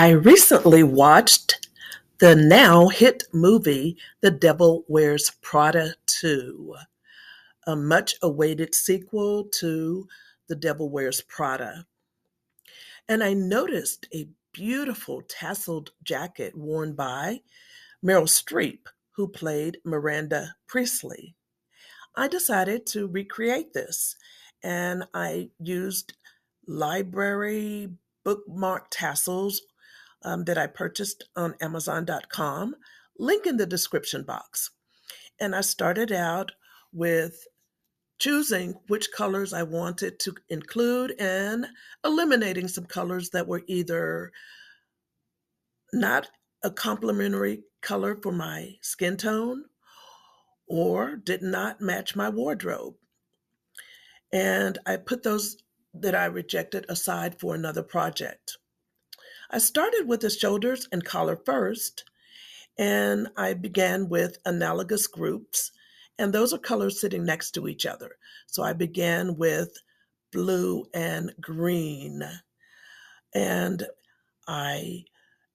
I recently watched the now hit movie The Devil Wears Prada 2, a much awaited sequel to The Devil Wears Prada. And I noticed a beautiful tasseled jacket worn by Meryl Streep, who played Miranda Priestley. I decided to recreate this, and I used library bookmark tassels that I purchased on Amazon.com, link in the description box. And I started out with choosing which colors I wanted to include and eliminating some colors that were either not a complementary color for my skin tone or did not match my wardrobe. And I put those that I rejected aside for another project. I started with the shoulders and collar first, and I began with analogous groups, and those are colors sitting next to each other. So I began with blue and green, and I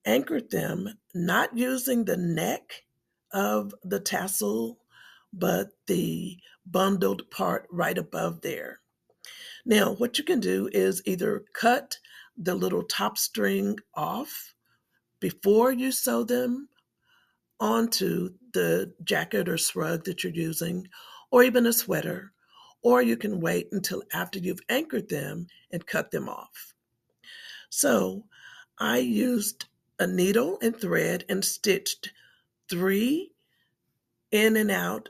anchored them not using the neck of the tassel, but the bundled part right above there. Now, what you can do is either cut the little top string off before you sew them onto the jacket or shrug that you're using, or even a sweater, or you can wait until after you've anchored them and cut them off. So I used a needle and thread and stitched 3 in and out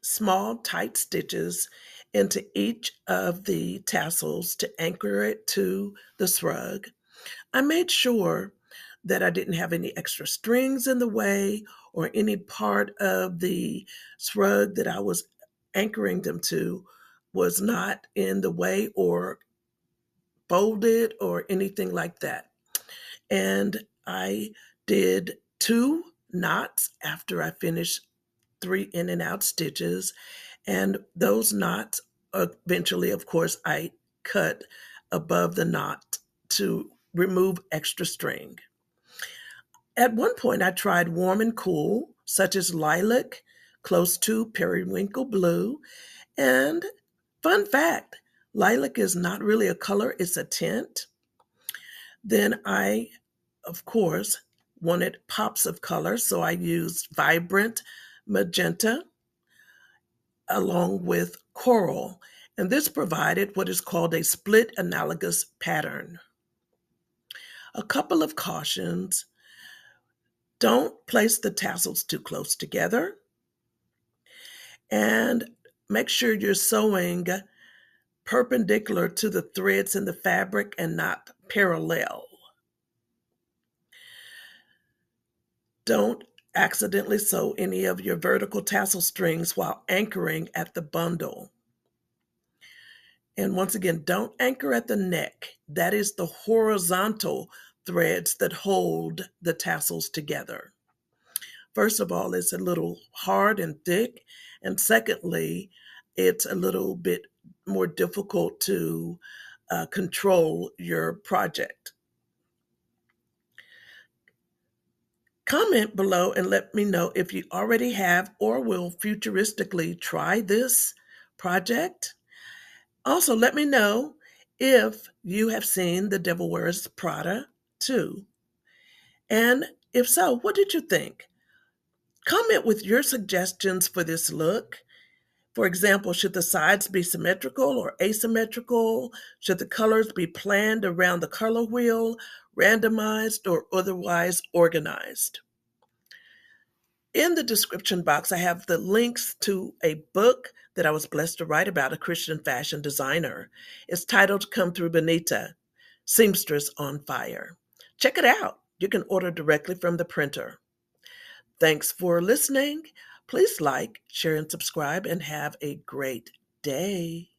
small tight stitches into each of the tassels to anchor it to the shrug. I made sure that I didn't have any extra strings in the way or any part of the shrug that I was anchoring them to was not in the way or folded or anything like that. And I did 2 knots after I finished 3 in and out stitches. And those knots, eventually, of course, I cut above the knot to remove extra string. At one point, I tried warm and cool, such as lilac, close to periwinkle blue. And fun fact, lilac is not really a color, it's a tint. Then I, of course, wanted pops of color, so I used vibrant magenta along with coral. And this provided what is called a split analogous pattern. A couple of cautions. Don't place the tassels too close together. And make sure you're sewing perpendicular to the threads in the fabric and not parallel. Don't accidentally sew any of your vertical tassel strings while anchoring at the bundle. And once again, don't anchor at the neck. That is the horizontal threads that hold the tassels together. First of all, it's a little hard and thick. And secondly, it's a little bit more difficult to control your project. Comment below and let me know if you already have or will futuristically try this project. Also, let me know if you have seen The Devil Wears Prada 2. And if so, what did you think? Comment with your suggestions for this look. For example, should the sides be symmetrical or asymmetrical? Should the colors be planned around the color wheel, randomized, or otherwise organized? In the description box, I have the links to a book that I was blessed to write about a Christian fashion designer. It's titled Come Through Benita, Seamstress on Fire. Check it out. You can order directly from the printer. Thanks for listening. Please like, share, and subscribe, and have a great day.